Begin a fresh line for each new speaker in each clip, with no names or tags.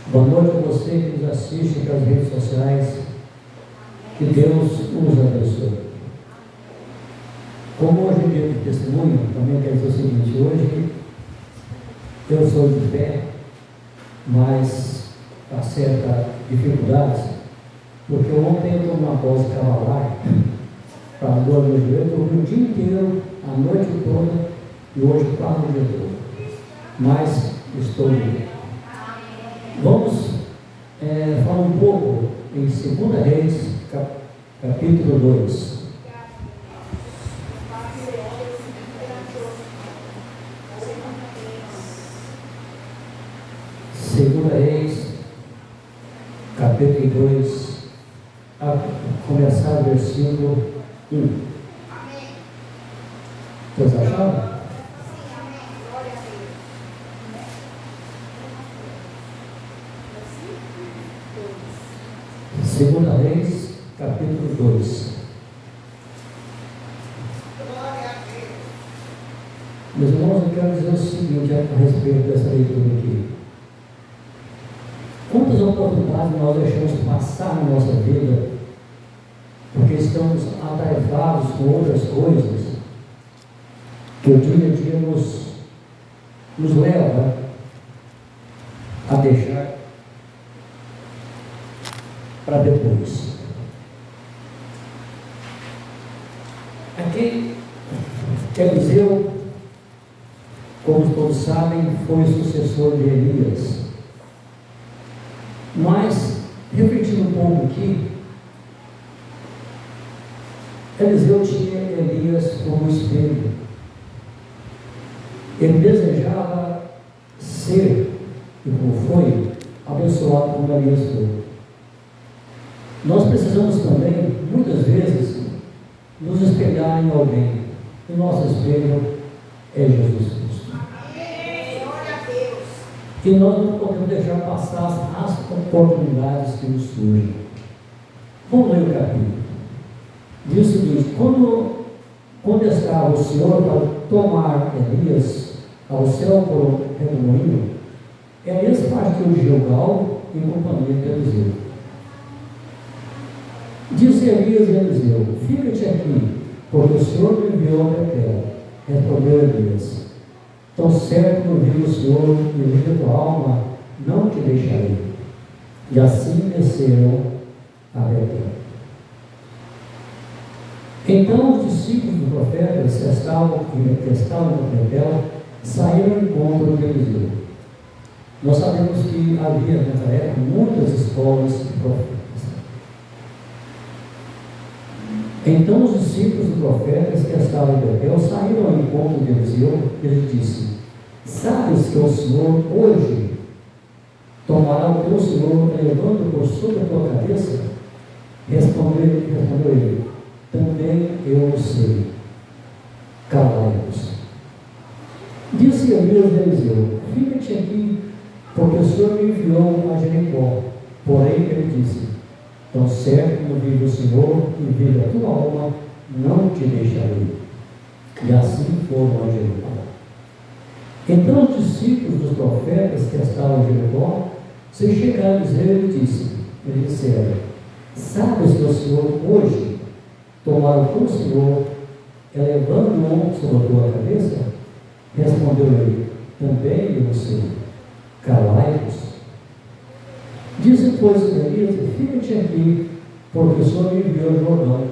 Boa noite a você que nos assiste pelas redes sociais. Que Deus nos abençoe. Como hoje é dia de testemunho, também quero dizer o seguinte: hoje eu sou de pé, mas há certa dificuldade, porque ontem eu tomei uma dose cavalar para dor no joelho, eu dormi o dia inteiro, a noite toda, e hoje quase o dia todo. Mas estou bem. Vamos falar um pouco em 2 Reis, capítulo 2. Segunda Reis, capítulo 2, a começar o versículo 1. Vocês acharam? Segunda Reis, capítulo 2. Meus irmãos, eu quero dizer o seguinte a respeito dessa leitura aqui. Quantas oportunidades nós deixamos passar na nossa vida porque estamos atarefados com outras coisas que o dia a dia nos leva a deixar para depois. Aqui, Eliseu, como todos sabem, foi o sucessor de Elias. Mas, refletindo um pouco aqui, Eliseu tinha Elias como espelho. Ele desejava ser, e como foi, abençoado como Elias foi. Nós precisamos também, muitas vezes, nos espelhar em alguém. O nosso espelho é Jesus Cristo. E nós não podemos deixar passar as oportunidades que nos surgem. Vamos ler o capítulo. Diz o seguinte: quando estava o Senhor para tomar Elias ao céu por um redemoinho, Elias partiu de Gilgal em companhia de Eliseu. Disse Elias a Eliseu: fica-te aqui, porque o Senhor me enviou a Betel. Respondeu Elias: tão certo no vivo o Senhor e vive tua alma, não te deixarei. E assim desceram a Betel. Então os discípulos do profeta que estavam no Betel saíram ao encontro de Eliseu. Nós sabemos que havia naquela época muitas escolas de profetas. Então os discípulos do profeta que estavam em Betel saíram ao encontro de Eliseu e ele disse: sabes que o Senhor hoje tomará o teu Senhor elevando por sobre a tua cabeça? Respondeu ele: também eu o sei. Calai-vos. Disse Elias a Eliseu: fica-te aqui, porque o Senhor me enviou a Jericó. Porém ele disse: tão certo como vive o Senhor e vive a tua alma, não te deixarei. E assim foram a Jericó. Então os discípulos dos profetas que estavam em Jericó se chegaram a dizer, eles disseram: sabes que o Senhor hoje tomará o teu Senhor, elevando o ombro sobre a tua cabeça? Respondeu ele: também eu sei. Calai-vos. Disse, pois, Elias: fica-te aqui, porque o Senhor me enviou ao Jordão.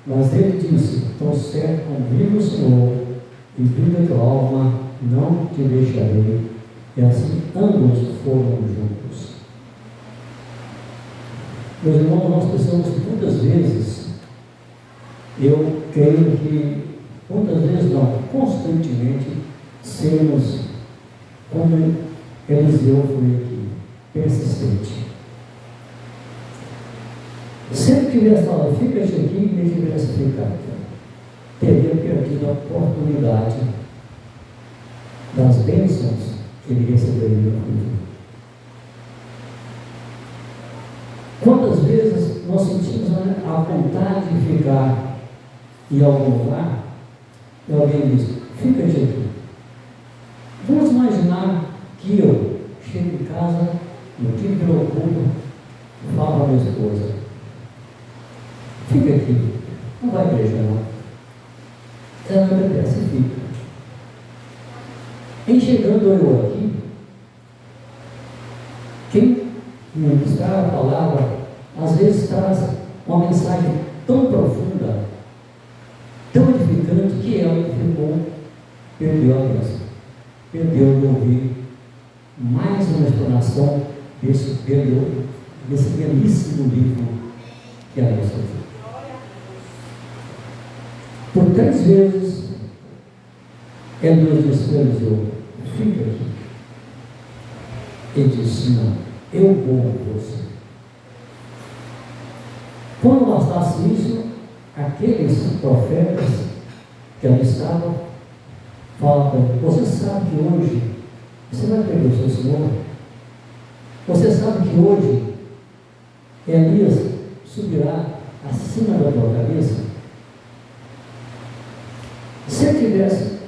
Mas ele disse: tão certo como vive o Senhor e vive a tua alma, não te deixarei. E assim ambos foram juntos. Meus irmãos, nós precisamos muitas vezes, eu creio que muitas vezes não, constantemente, sermos como Eliseu foi aqui, persistente. Se ele tivesse falado, fica-te aqui, e ele tivesse ficado, teria perdido a oportunidade das bênçãos que ele receberia no futuro. Quantas vezes nós sentimos a vontade de ficar em algum lugar e alguém diz: fica-te aqui. Vamos imaginar que eu chego em casa No dia que eu culto, falo para a minha esposa: fica aqui, não vai à igreja não. Ela me obedece e fica. Em chegando eu aqui, quem ministrar a palavra, às vezes traz uma mensagem tão profunda, tão edificante, que ela perdeu a bênção, perdeu de ouvir mais uma explanação desse belíssimo livro que é a nossa vida. Por 3 vezes, Deus disse para Eliseu: fica aqui. Ele disse: não, eu vou com você. Quando bastasse isso, aqueles profetas que ali estavam falaram para ele: você sabe que hoje você vai perder o seu Senhor? Você sabe que hoje Elias subirá acima da tua cabeça? Se ele tivesse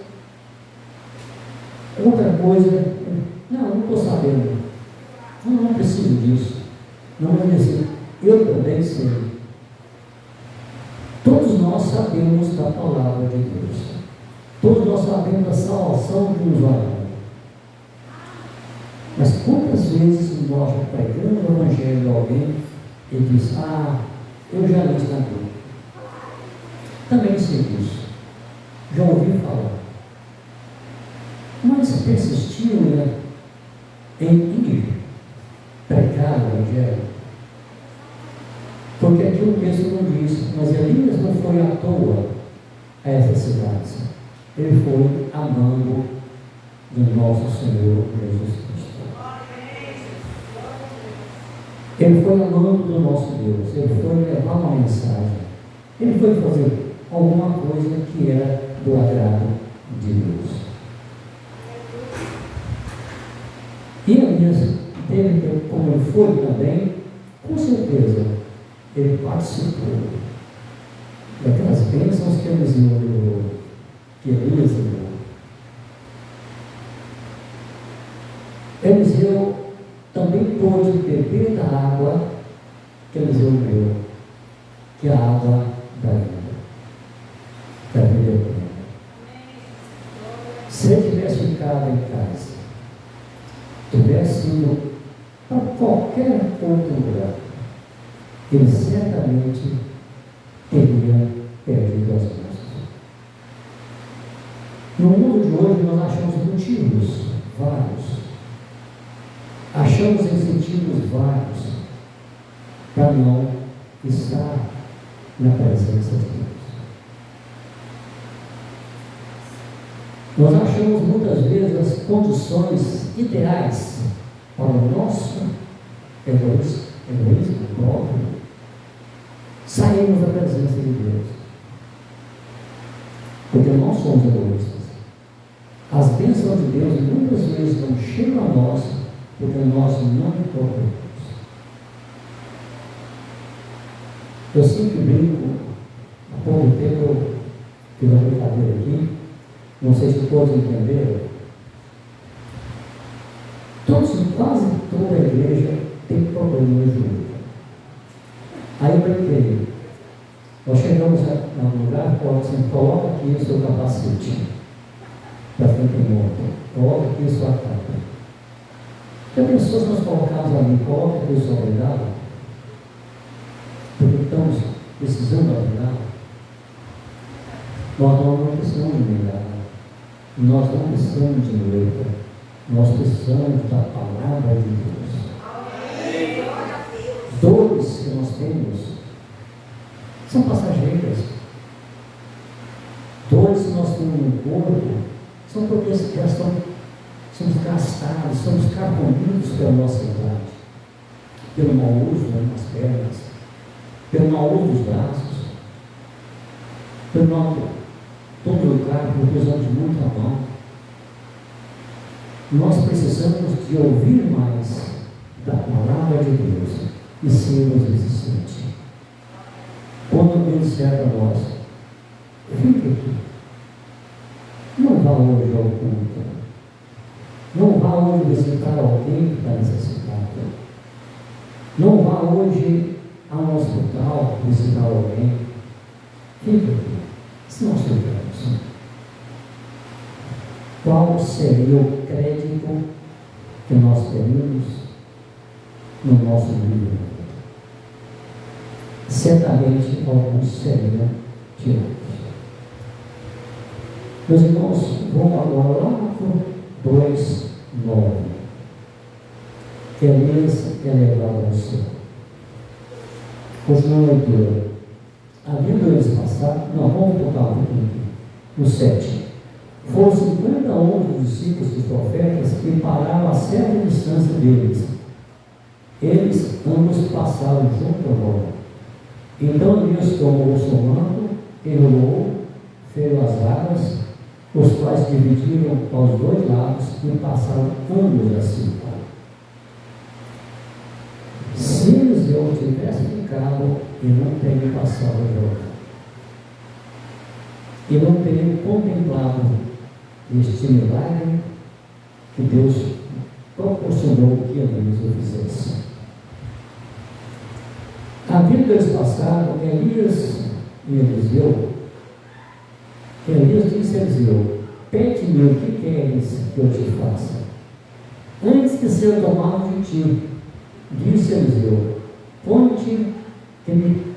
outra coisa, não estou sabendo, não preciso disso. Não é assim, eu também sei. Todos nós sabemos da palavra de Deus. Todos nós sabemos da salvação que nos vai dar. Mas quantas vezes nós pregamos o Evangelho a alguém e diz: eu já li isso na Bíblia, também sei disso, já ouvi falar, mas persistiu em ir pregar o Evangelho? Porque aqui o texto não diz, mas Elias não foi à toa a essas cidades, ele foi amando do nosso Senhor Jesus Cristo. Ele foi amando do nosso Deus, ele foi levar uma mensagem, ele foi fazer alguma coisa que era do agrado de Deus. E Elias teve, como ele foi também, com certeza, ele participou daquelas bênçãos que Eliseu levou, que Elias levou. Eliseu também pôde beber da água que Eliseu bebeu, que é a água da vida eterna. Se ele tivesse ficado em casa, tivesse ido para qualquer outro lugar, ele certamente teria perdido as bênçãos. No mundo de hoje nós achamos motivos vários, achamos incentivos vários para não estar na presença de Deus. Nós achamos muitas vezes as condições ideais para o nosso egoísmo próprio, saímos da presença de Deus, porque nós somos egoístas. As bênçãos de Deus muitas vezes não chegam a nós porque nós não cooperamos. Eu sempre brinco, há pouco tempo eu fiz uma brincadeira aqui, não sei se todos entenderam. Quase toda a igreja tem problema no joelho. Aí eu brinquei. Nós chegamos no lugar, coloca aqui o seu capacete para quem tem moto, coloca aqui a sua capa. Já pensou se nós colocarmos ali, coloca aqui o seu obrigado? Porque estamos precisando de obrigado. Nós não precisamos de obrigado. Nós não precisamos de letra. Nós precisamos da palavra de Deus. Dores que nós temos são passageiras. Dores que nós temos no corpo são porque somos gastados, somos carcomidos pela nossa idade, pelo mau uso das pernas, pelo mau uso dos braços, pelo mau todo lugar, porque usamos muito a mão. Nós precisamos de ouvir mais da palavra de Deus e sermos resistentes. Quando Deus disser para nós: fique aqui, não vá hoje ao culto, não vá hoje visitar alguém que está necessitado, hoje a um hospital, visitar alguém, fica aqui, se nós ficamos. Qual seria o crédito que nós teríamos no nosso livro? Certamente alguns seriam tirados. Meus irmãos, vamos agora lá para 2:9. Elias é levado ao céu. Continuando a leitura. Havendo eles passado, não, vamos tocar um pouquinho aqui. No 7. Foram 50 homens dos discípulos dos profetas que pararam a certa distância deles. Eles ambos passaram junto à roda. Então Elias tomou o seu manto, enrolou, feriu as águas, os quais dividiram aos dois lados e passaram ambos assim. Se Eliseu tivesse ficado, ele não teria passado o Jordão. Ele não teria contemplado este milagre que Deus proporcionou que Elias o fizesse. A vida eles passaram, Elias e Eliseu. Elias disse a Eliseu: pede-me o que queres que eu te faça, antes que seja tomado de ti. Disse Eliseu: ponte que me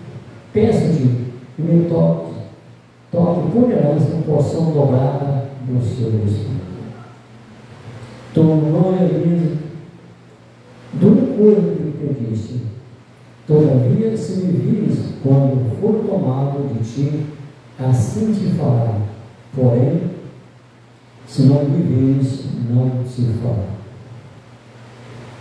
peço-te que me toque por herança em porção dobrada do seu espírito. Tornou Elias: dura coisa que me pediste. Todavia, se me vires quando for tomado de ti, assim te fará. Porém, se não me vires, não se fará.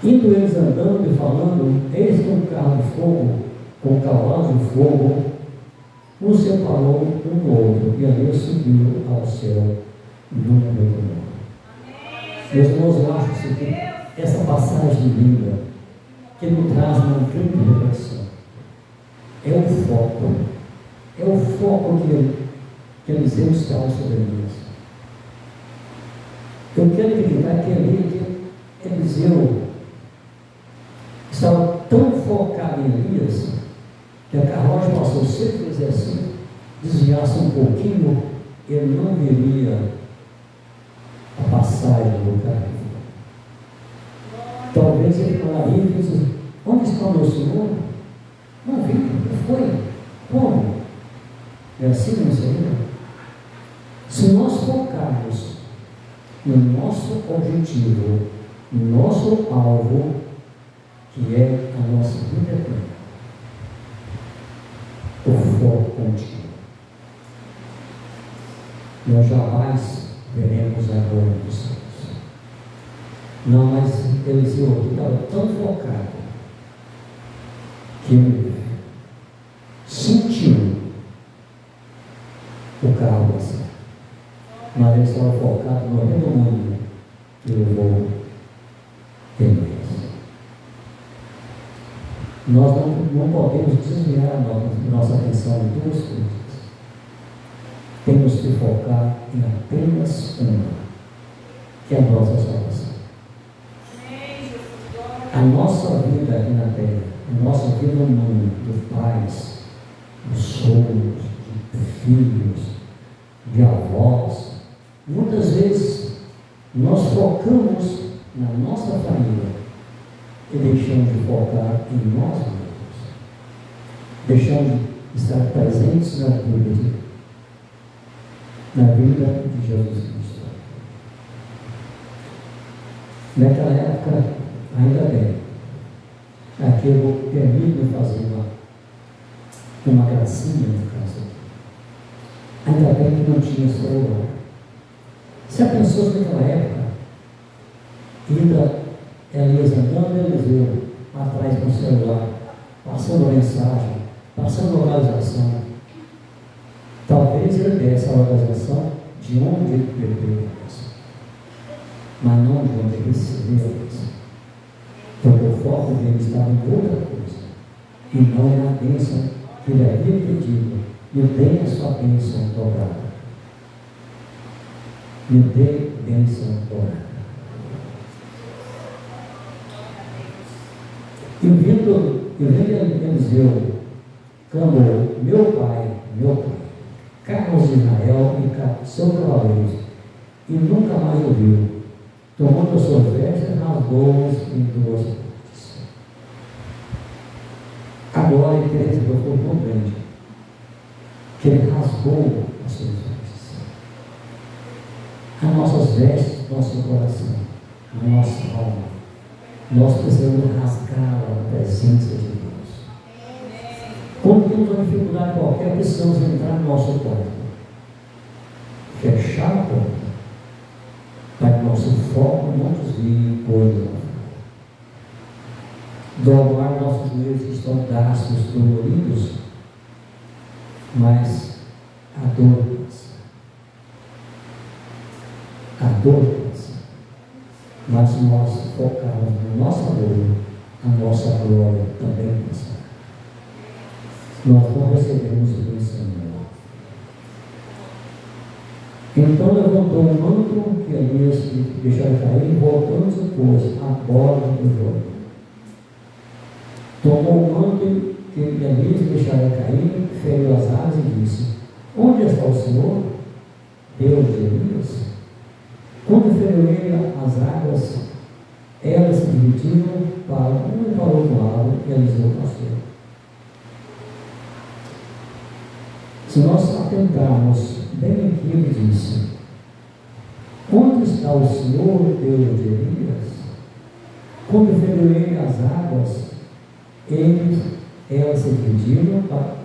Indo eles andando e falando, eis que um carro de fogo, com cavalos de fogo, os separou um do outro, e ali subiu ao céu num mesmo nome. Meus irmãos, eu acho que essa passagem linda, que me traz uma grande reflexão, é o foco que Eliseu estava sobre Elias. Eu quero acreditar que Eliseu estava tão focado em Elias, que a carruagem passou, se ele fizesse assim, desviasse um pouquinho, ele não veria a passagem do carro. Talvez ele falaria e disse: onde está o meu Senhor? Não vi, não foi. Como? É assim, não seria? Se nós focarmos no nosso objetivo, no nosso alvo, que é a nossa vida eterna, o foco contínuo, nós jamais veremos a glória dos céus. Não, mas Eliseu estava tão focado que ele sentiu o carro passar, mas ele estava focado no redemoinho que levou Elias. Nós não podemos desviar a nossa atenção em duas coisas. Temos que focar em apenas uma, que é a nossa salvação. A nossa vida aqui na terra, a nossa vida humana, de pais, de sogros, de filhos, de avós, muitas vezes nós focamos na nossa família e deixamos de focar em nós mesmos. Deixamos de estar presentes na vida de Jesus Cristo. Naquela época, ainda bem, aquilo permite fazer uma gracinha no caso. Ainda bem que não tinha celular. Se a pessoa naquela época ainda Elias andando, Eliseu atrás do celular, passando mensagem, passando localização, talvez ele desse a localização de onde ele perdeu a bênção, mas não de onde ele recebeu a bênção, porque o foco dele estava em outra coisa, e não na bênção que ele havia pedido. Me dê a sua bênção dobrada. Me dê bênção dobrada. E vendo e vendo Eliseu, clamou: meu pai, Carlos de Israel e seu cavaleiro, e nunca mais ouviu. Tomando as suas vestes, rasgou-as em duas partes. A glória de Eliseu foi tão grande que ele rasgou as suas vestes. As nossas vestes, nosso coração, a nossa alma, nós precisamos rasgar a presença de Deus. Quando temos uma dificuldade qualquer, precisamos entrar no nosso quarto, fechar a porta, para que nosso foco não desvie coisa lá fora. Dobrar nossos joelhos que estão gastos, doloridos, mas a dor passa. A dor passa. Mas nós focarmos na nossa dor, a nossa glória também passará. Nós não recebemos o Senhor. Então levantou o manto que Elias deixara cair, voltando-se, pôs a borda do Jordão. Tomou o manto que Elias deixara cair, feriu as águas e disse: onde está o Senhor, Deus de Elias? Quando feriu ele as águas, elas se dividiram para um e para o outro lado, e Eliseu passou. Se nós atentarmos bem aqui, ele disse: onde está o Senhor, Deus de Elias? Quando feriu ele as águas, elas se dividiram para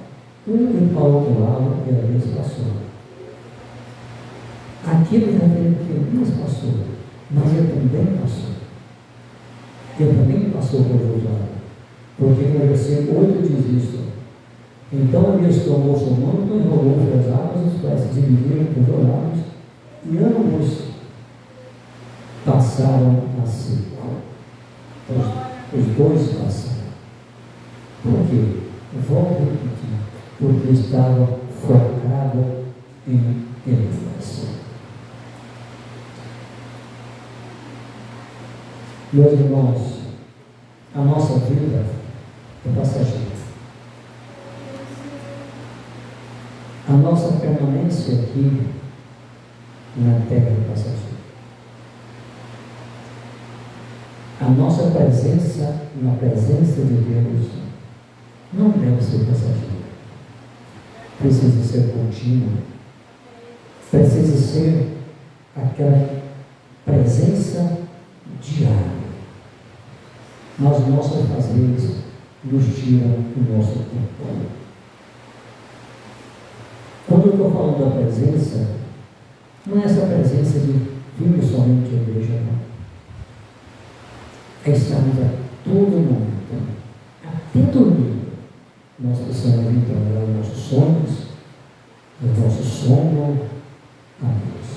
um e para o outro lado, e Elias passou. Aqui ele está vendo que Elias passou, mas ele também passou. Ele também passou por outro lado. Porque no versículo 8 diz isso: então Elias tomou seu manto, enrolou as águas, os pés se dividiram por dois lados, e ambos passaram a seco. Os dois passaram. Por quê? Volto a repetir. Porque estava focado em Elias. Meus irmãos, a nossa vida é passageira. A nossa permanência aqui na terra é passageira. A nossa presença na presença de Deus não deve ser passageira. Precisa ser contínua. Precisa ser aquela presença diária. Mas os nossos fazeres nos tiram o nosso tempo. Quando eu estou falando da presença, não é essa presença de vir somente à igreja, não. É estarmos a todo momento, até dormir, nós precisamos entregar os nossos sonhos, o nosso sono a Deus.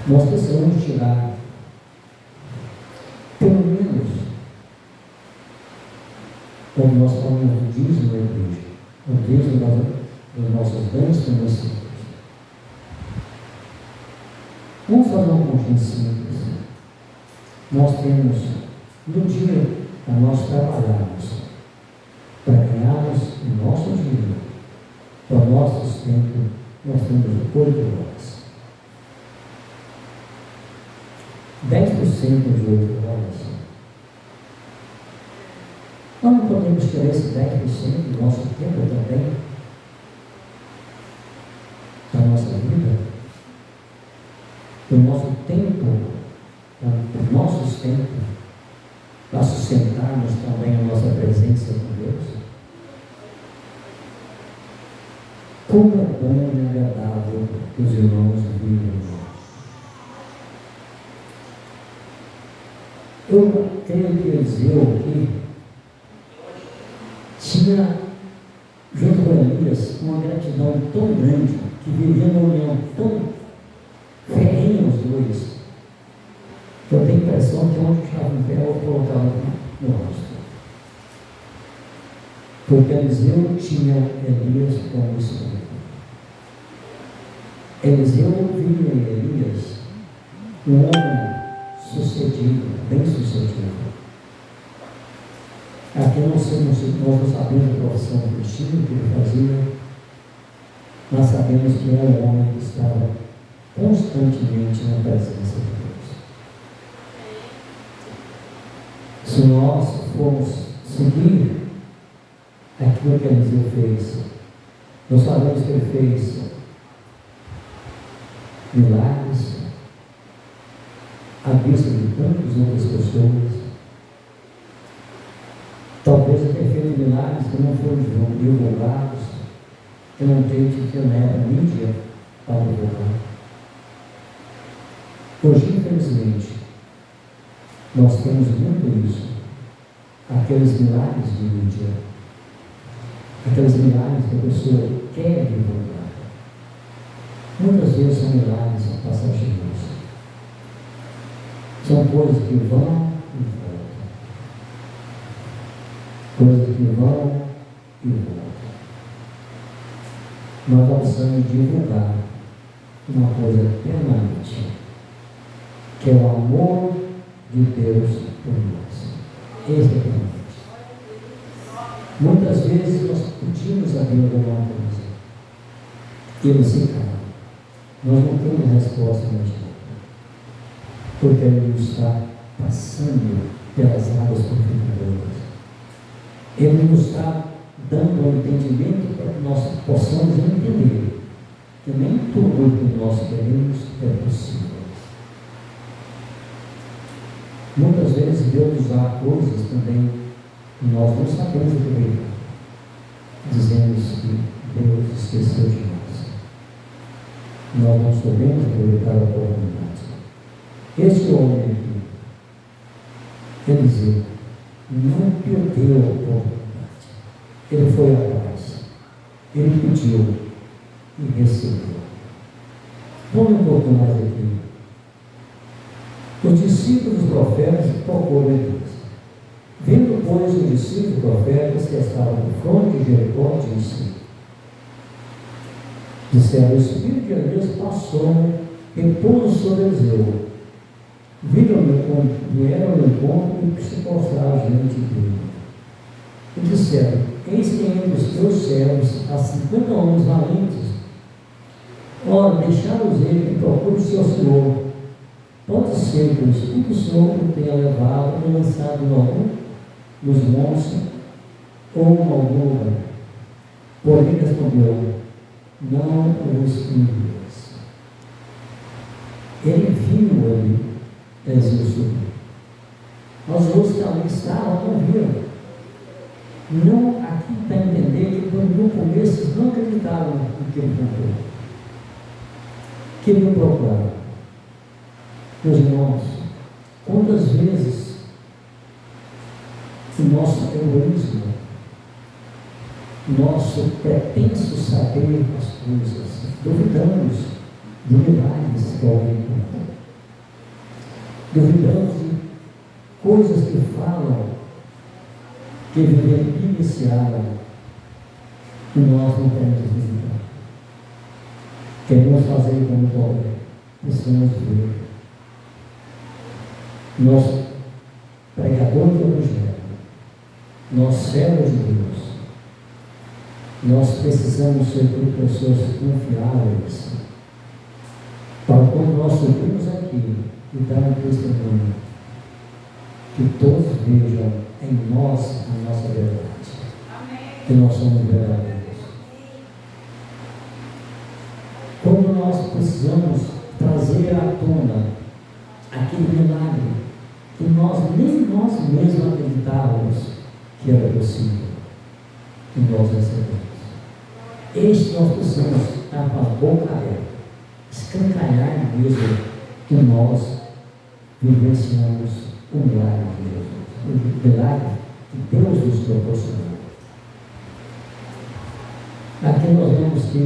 Nós precisamos tirar, pelo menos, como nós falamos do dízimo da igreja, o dízimo dos nossos bens financeiros. Vamos fazer uma continha simples. Nós temos, no dia, para nós trabalharmos, para ganharmos o nosso dinheiro, para o nosso sustento, nós temos 8 horas. 10% de 8 horas. Nós não podemos ter esse 10% do nosso tempo também, da nossa vida, do nosso tempo, do nosso sustento, para sustentarmos também a nossa presença com Deus. Como é bom e agradável que os irmãos vivam. Eu creio que Eliseu aqui tinha, junto com Elias, uma gratidão tão grande, que vivia uma união tão ferrenha os dois, que eu tenho a impressão que onde estava em pé, eu colocava no rosto. Porque Eliseu tinha Elias como espírito. Eliseu via em Elias um homem sucedido, bem sucedido. Aqui nós não sabemos a profissão do Cristina, que ele fazia, nós sabemos que era um homem que estava constantemente na presença de Deus. Se nós formos seguir aquilo que Eliseu fez, nós sabemos que ele fez milagres à vista de tantas outras pessoas. Talvez ele tenha feito milagres que não foram divulgados, que não tinha na época mídia para divulgar. Hoje, infelizmente, nós temos muito isso. Aqueles milagres de mídia, aqueles milagres que a pessoa quer divulgar. Muitas vezes são milagres passageiros. São coisas que vão e voltam. Coisas que vão e voltam. Nós precisamos divulgar uma coisa permanente, que é o amor de Deus por nós. Esse é permanente. Muitas vezes nós pedimos a Deus alguma coisa e Ele se cala. Nós não temos resposta imediata, porque Ele está passando pelas águas purificadoras. Ele nos está dando um entendimento para que nós possamos entender que nem tudo que nós queremos é possível. Muitas vezes Deus nos dá coisas também que nós não sabemos aproveitar. Dizemos que Deus esqueceu de nós. Nós não sabemos aproveitar a oportunidade. Este homem aqui, Eliseu, não perdeu a oportunidade. Ele foi atrás. Ele pediu e recebeu. Vamos um pouco mais aqui. Os discípulos profetas procuram Deus. Vendo, pois, os discípulos profetas que estavam no fronte de Jericó, disseram: o Espírito de Deus passou e pôs sobre Eliseu. Vieram ao encontro e se prostraram diante dele. E disseram: eis que entre os teus servos há 50 homens valentes. Ora, deixá-los ele que procure o seu Senhor. Pode ser que o Espírito Santo o tenha levado e lançado nos montes ou em algum lugar. Porém respondeu: não os envies. Ele viu ali Eliseu subir. Mas os outros que ali estavam não viram. Não, aqui está a entender que no começo eles não acreditaram no que ele contou. Queriam procurar. Meus irmãos, quantas vezes o nosso egoísmo, nosso pretenso saber as coisas, duvidamos de milagres que alguém conta, duvidamos de coisas que falam, que iniciaram, e nós não temos duvidar. Queremos fazer como Paulo, precisamos ver. Nosso pregador do Evangelho, nosso servo de Deus, nós precisamos ser pessoas confiáveis, para quando nós subimos aqui e dar um testemunho, que todos vejam em nós a nossa verdade. Amém. Que nós somos verdadeiros. Quando nós precisamos trazer à tona aquele milagre que nem nós mesmos acreditávamos que era possível, que nós recebemos. Este nós precisamos estar com a boca aberta, escancarar mesmo que nós vivenciamos o milagre de Jesus, o milagre que Deus nos proporcionou. Aqui nós vemos que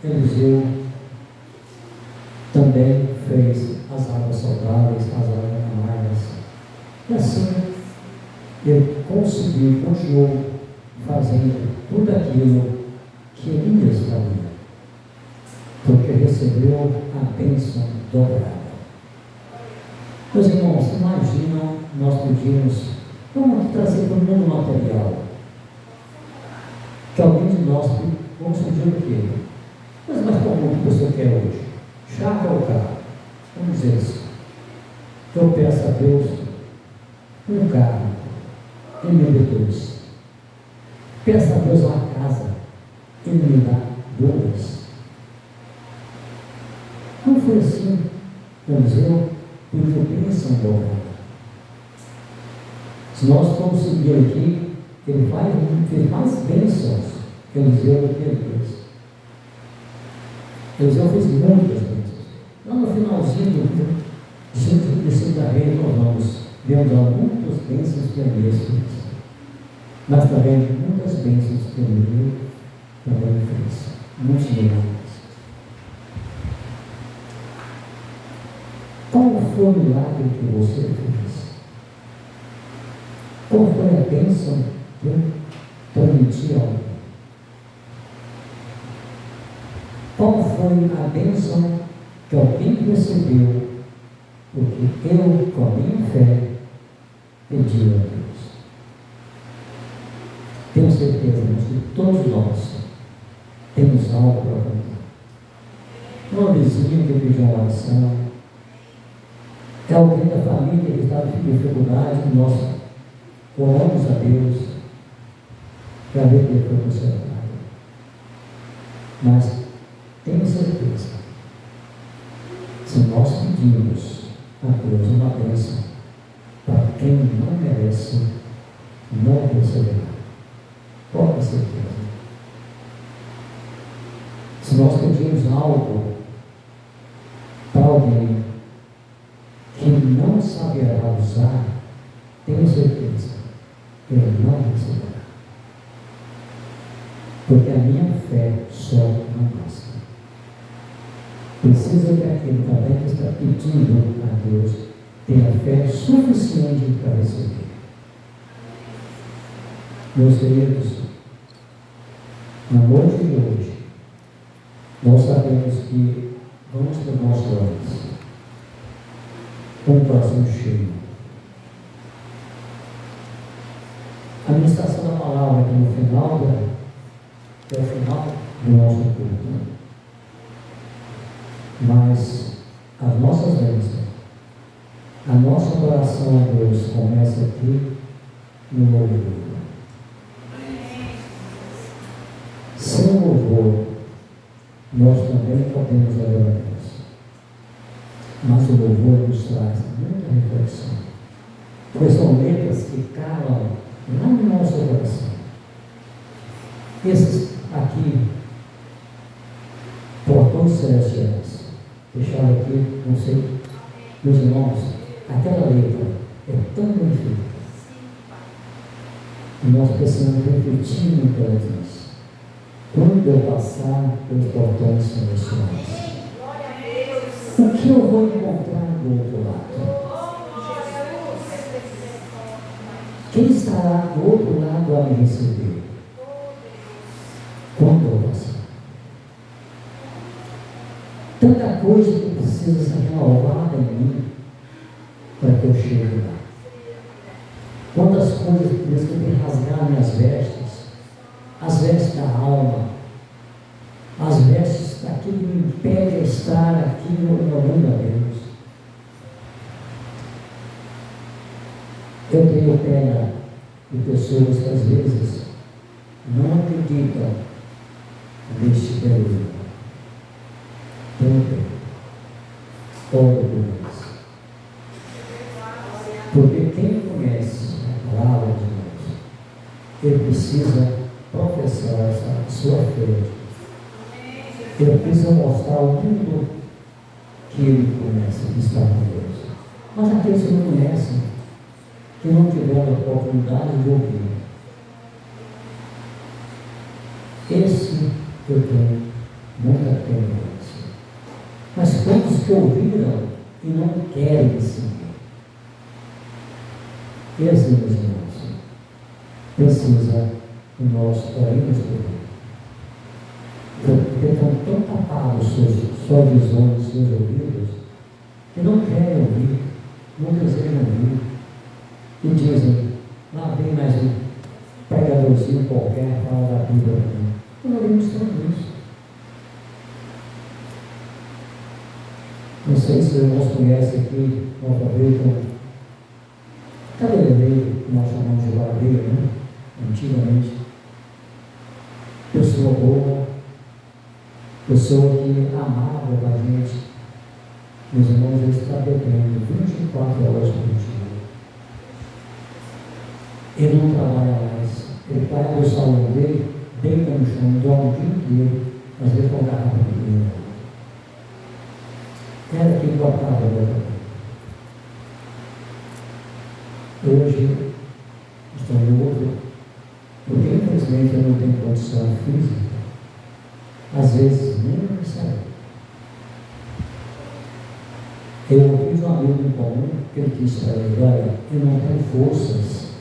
Eliseu também fez as águas saudáveis, as águas amargas. E assim, ele conseguiu, continuou fazendo tudo aquilo que Elias fazia, porque recebeu a bênção dobrada. Meus irmãos, imaginam nós pedimos Vamos trazer para o mundo material. Que alguém de nós vamos pedir o quê? Mas qual mundo que você quer hoje? Chácara ou carro? Vamos dizer assim. Eu peço a Deus um carro e me dê dois. Peço a Deus uma casa e me dá duas. Não foi assim. Eliseu pediu bênção do altar. Se nós formos seguir aqui, ele fez mais bênçãos que Eliseu do que ele fez. Eliseu fez muitas bênçãos. Lá no finalzinho do segundo rei, nós vemos muitas bênçãos que Elias fez. Mas também muitas bênçãos que Eliseu também fez. Muitos milagres. Qual foi o milagre que você fez? Qual foi a bênção que eu transmiti a alguém? Qual foi a bênção que alguém recebeu porque eu, com a minha fé, pedi a Deus? Tenho certeza, irmãos, que todos nós temos algo para contar. Um vizinho que pediu uma oração, é alguém da família que estava em dificuldade, nós oramos a Deus para ver que ele foi consertado. Mas tenho certeza, se nós pedimos a Deus uma bênção para quem não merece, não receberá. Pode ter certeza. Se nós pedimos algo para alguém que não saberá usar, tenho certeza que ele não receberá. Porque a minha fé só não basta. Precisa que aquele também que está pedindo a Deus tenha fé suficiente para receber. Meus queridos, na noite de hoje, nós sabemos que vamos para o nosso lar com o coração cheio. A ministração da palavra aqui no final, é o final do nosso culto. Mas as nossas bênçãos, a nossa adoração a Deus começa aqui no louvor. Sem louvor, nós também podemos adorar a Deus. Mas o louvor nos traz muita reflexão. Pois são letras que calam lá no nosso coração. Esses aqui, portões celestiais, deixaram aqui, não sei, meus irmãos, aquela letra é tão bem feita. E nós precisamos refletir muitas vezes. Quando eu passar pelos portões celestiais, o que eu vou encontrar do outro lado? Quem estará do outro lado a me receber? Quando eu passar? Tanta coisa que precisa ser renovada em mim para que eu chegue lá. Quantas coisas que Deus tem que rasgar minhas vestes, as vestes da alma, as vestes daquilo que me impede de estar aqui orando a Deus. Eu tenho pena de pessoas que às vezes não acreditam neste período. Tenho pena. Oro por eles. Porque quem conhece a palavra de Deus, ele precisa professar essa sua fé. Ele precisa mostrar ao mundo que ele conhece, que está com Deus. Mas aqueles que não conhecem, que não tiveram a oportunidade de ouvir, esse eu tenho muita pena. Mas quantos que ouviram e não querem seguir? Esse, meus irmãos, precisa que nós oremos por ele. Porque estão tão tapados suas visões, seus ouvidos, que não querem ouvir, não desejam ouvir. E dizem, lá vem mais um pregadorzinho qualquer falar da Bíblia. Nós vimos tudo isso. Não sei se os irmãos conhecem aqui, nós aproveitam cabeleireiro, que nós chamamos de barbeiro, né? Antigamente. Pessoa boa, pessoa que amava a gente. Meus irmãos, ele está bebendo 24 horas por dia. Ele não trabalha mais. Ele vai no salão dele, deita no chão, dorme o dia inteiro, às vezes com garrafa de vinho. Era quem botava a hoje, estou em outro, porque infelizmente eu não tenho condição física, às vezes nem me sai. Eu ouvi de um amigo em comum que ele disse para ele: olha, eu não tenho forças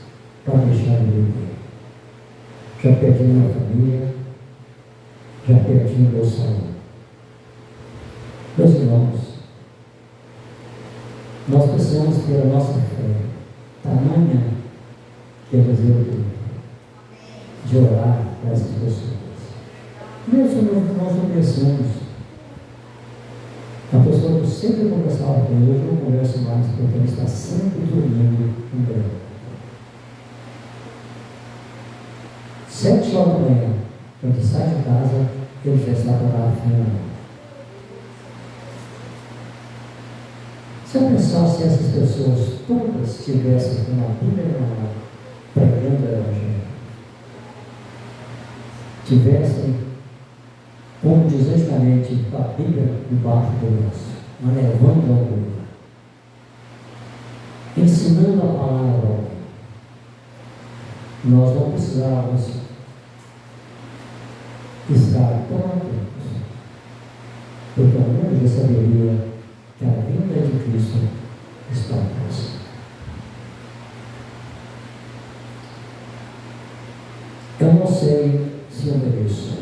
para deixar de viver. Já perdi minha família, já perdi o meu saúde. Meus irmãos, nós precisamos ter a nossa fé tamanha que é fazer de orar para essas pessoas. Mesmo nós não pensamos. A pessoa que sempre conversava com ele, eu não converso mais, porque ele está sempre dormindo em branco. 7 horas da manhã, quando ele sai de casa, ele já está com a garrafinha na mão. Se eu pensar se essas pessoas todas tivessem uma Bíblia na mão, pregando o Evangelho, tivessem, como diz antigamente, a Bíblia debaixo do braço, levando ao mundo, ensinando a palavra ao mundo, nós não precisávamos estar tão atentos, porque o mundo já saberia que a vinda de Cristo está próxima. Eu não sei se eu mereço,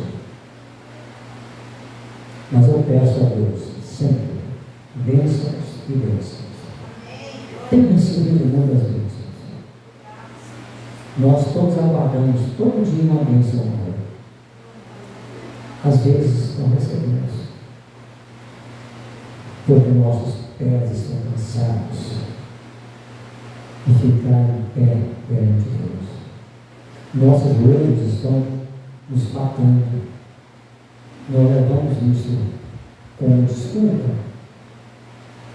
mas eu peço a Deus sempre bênçãos e bênçãos. Tenho recebido muitas bênçãos. Nós todos aguardamos todo dia uma bênção nova. Às vezes não recebemos, porque nossos pés estão cansados de ficar em pé perante Deus. Nossos joelhos estão nos matando. Nós levamos isso como desculpa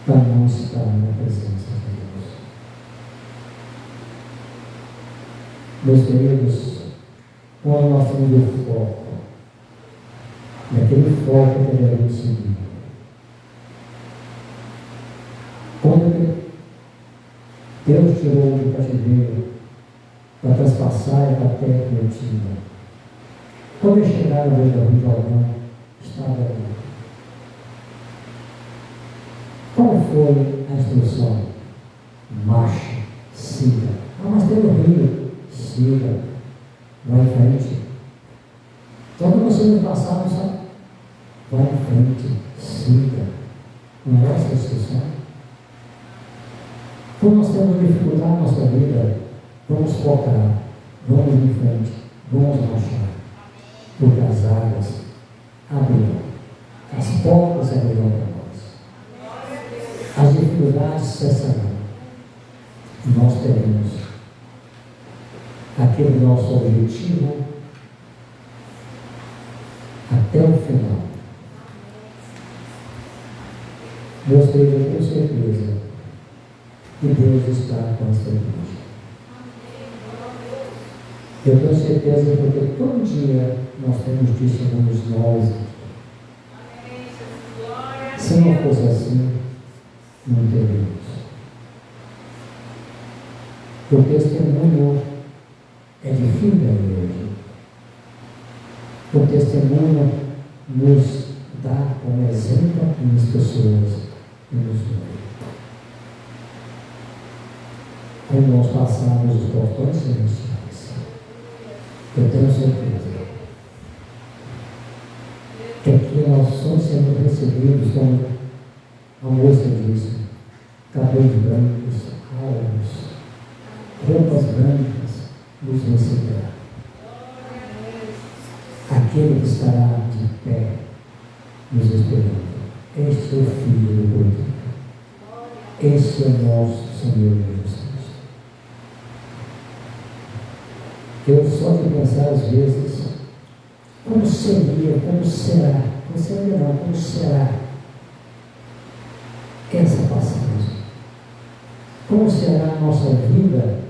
para não estar na presença de Deus. Meus queridos, quando nós temos o foco, naquele foco que devemos seguir, quando Deus tirou do cativeiro para traspassar a terra primitiva, quando eles chegaram ao Rio Jordão, estava ali. Qual foi a instrução? Marche, siga. Mas tem o rio, siga, vai em frente. Quando você não passar, não sabe? Vai em frente, siga. Não é essa a instrução? Quando nós temos dificuldade na nossa vida, vamos focar, vamos em frente, vamos marchar, porque as águas abrirão, as portas abrirão para nós, as dificuldades cessarão, e nós teremos aquele nosso objetivo até o final. Meus queridos, eu tenho certeza que Deus está com esta igreja. Eu tenho certeza porque todo dia nós temos testemunhos novos. Se não fosse assim, não teríamos. O testemunho é de fim da igreja. O testemunho nos dá como exemplo aqui as pessoas que nos veem. Quando nós passarmos os portões celestiais, eu tenho certeza que aqui nós estamos sendo recebidos, como a moça disse, cabelos brancos, alvos, roupas brancas, nos receberá. Aquele que estará de pé nos esperando. Este é o Filho do Cordeiro. Este é o nosso Senhor Jesus Cristo. Eu só de pensar às vezes, como seria, como será, não seria não, como será essa passagem? Como será a nossa vida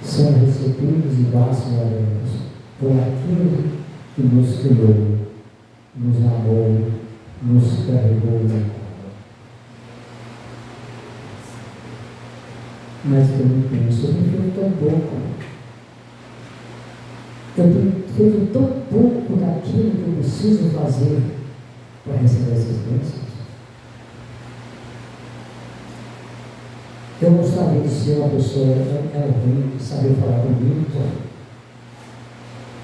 sendo recebidos e vacilaremos por aquele que nos criou, nos amou, nos carregou na mão? Mas eu não penso, eu tenho feito tão pouco. Eu tenho feito tão pouco daquilo que eu preciso fazer para receber essas bênçãos. Eu gostaria de ser uma pessoa ruim, de saber falar comigo.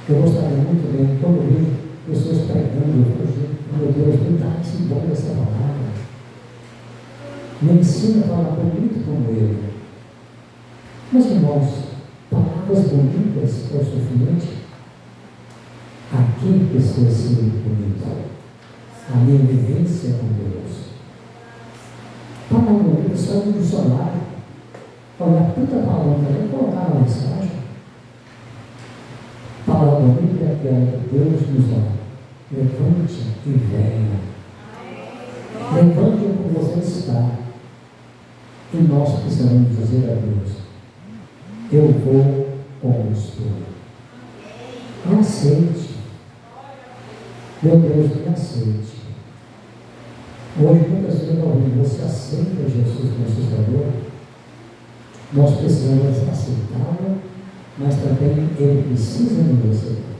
Eu gostaria muito bem, quando eu vejo pessoas pregando, eu falo, meu Deus, me dá esse dom dessa palavra. Me ensina a falar bonito como eu. Mas, irmãos, palavras bonitas é o suficiente? Aqui precisa ser bonito. A minha vivência com Deus. Palavra bonita só no dicionário. Olhar tanta palavra e colocar na mensagem. Palavra bonita é aquela que Deus nos dá. Levante e venha. Levante como você está. E nós precisamos dizer a Deus: eu vou como estou. Me aceite. Meu Deus, me aceite. Hoje, muitas vezes, você aceita Jesus como assustador. Nós precisamos aceitá-lo, mas também ele precisa nos aceitar.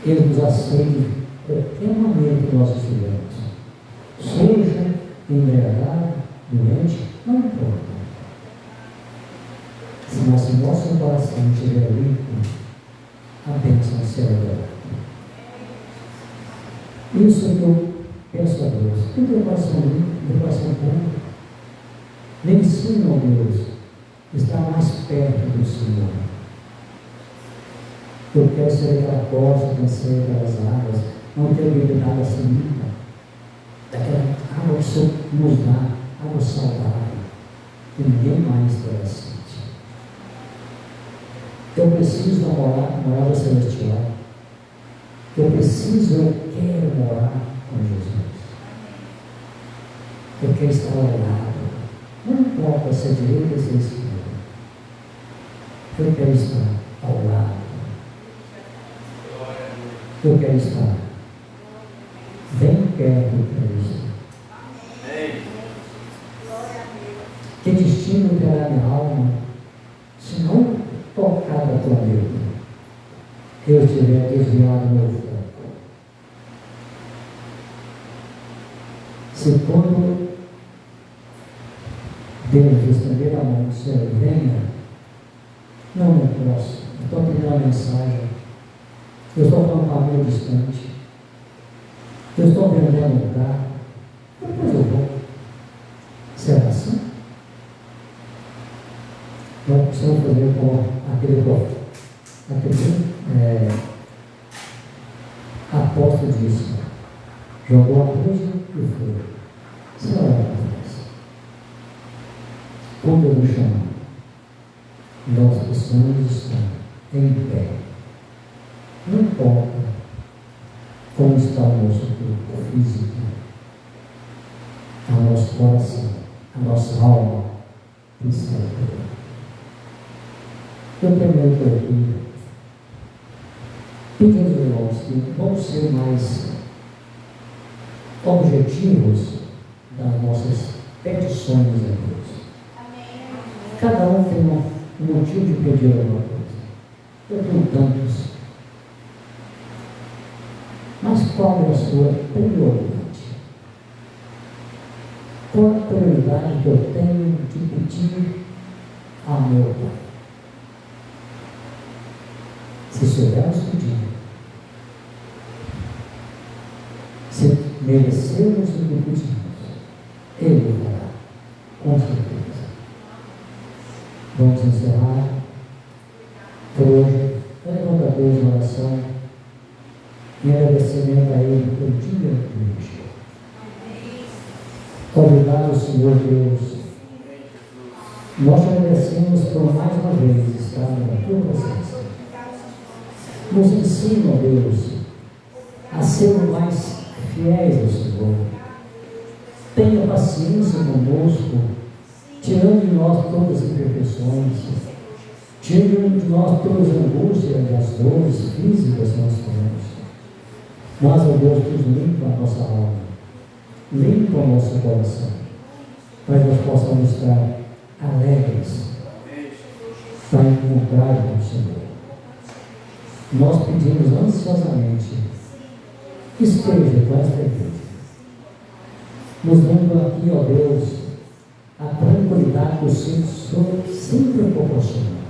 Ele nos aceita de qualquer maneira que nós estivermos. Suja, embriagado, doente, não importa. Se nosso coração estiver limpo, a bênção será dada. Isso que eu peço a Deus. Que teu coração limpo, teu coração puro. Me ensina, ó Deus, estar mais perto do Senhor. Eu quero ser aquela costa, vencer aquelas águas, não ter bebido água assim limpa, daquela água que o Senhor nos dá, água saudável, que ninguém mais terá sede. Eu preciso da morada celestial. Eu quero morar com Jesus. Eu quero estar ao lado. Não importa se é direita ou se é esquerda. Eu quero estar ao lado. Eu quero estar bem perto de Cristo. Que destino terá minha alma se não tocar da tua vida? Eu estiver desviado do meu foco. Se quando Deus estender a mão, Senhor, venha, não me posso. Eu estou pedindo a mensagem. Eu estou com um caminho distante. Eu estou vendendo um lugar. Depois eu vou. Será assim? Nós precisamos fazer com aquele apóstolo disse: jogou a cruz e foi. Senhor, é a promessa. Quando eu nos chamar, nós precisamos estar em pé. Não importa como está o nosso corpo físico, o nosso coração, a nossa alma precisa ter. Eu termino por aqui, pedindo, irmãos, que vamos ser mais objetivos das nossas petições a Deus. Cada um tem um motivo de pedir alguma coisa. Eu tenho tantos. Mas qual é a sua prioridade? Qual é a prioridade que eu tenho de pedir ao meu Pai? Se soubermos pedir, se merecemos o que pedimos, Ele fará, com certeza. Vamos encerrar por hoje. Levanta a Deus na oração e agradecimento a Ele pelo dia de hoje. Obrigado, Senhor Deus. Nós te agradecemos por mais uma vez estar na tua presença. Nos ensina, Deus, a ser mais fiéis ao Senhor. Tenha paciência conosco, tirando de nós todas as imperfeições, tirando de nós todas as angústias e as dores físicas que nós temos. Mas, ó Deus, tu limpa a nossa alma, limpa o nosso coração, para que nós possamos estar alegres para encontrar com o Senhor. Nós pedimos ansiosamente que esteja com esta igreja, nos dando aqui, ó Deus, a tranquilidade que o Senhor sempre proporciona.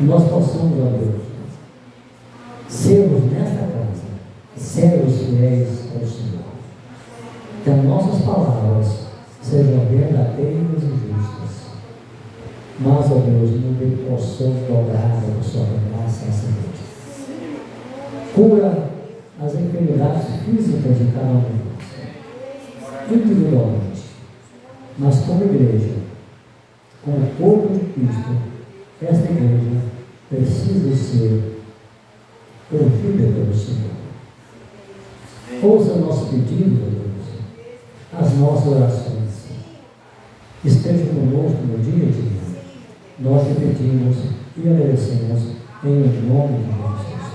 Nós possamos, ó Deus, sermos nesta casa servos fiéis ao Senhor. Que as nossas palavras sejam verdadeiras e justas. Mas, ó Deus, não possamos dobrar a sua graça essa noite. Cura as enfermidades físicas de cada um de nós, individualmente, mas como igreja, como corpo de Cristo. Esta igreja precisa ser ouvida pelo Senhor. Ouça nosso pedido, Deus, as nossas orações. Esteja conosco no dia a dia. Nós te pedimos e agradecemos em nome de Jesus.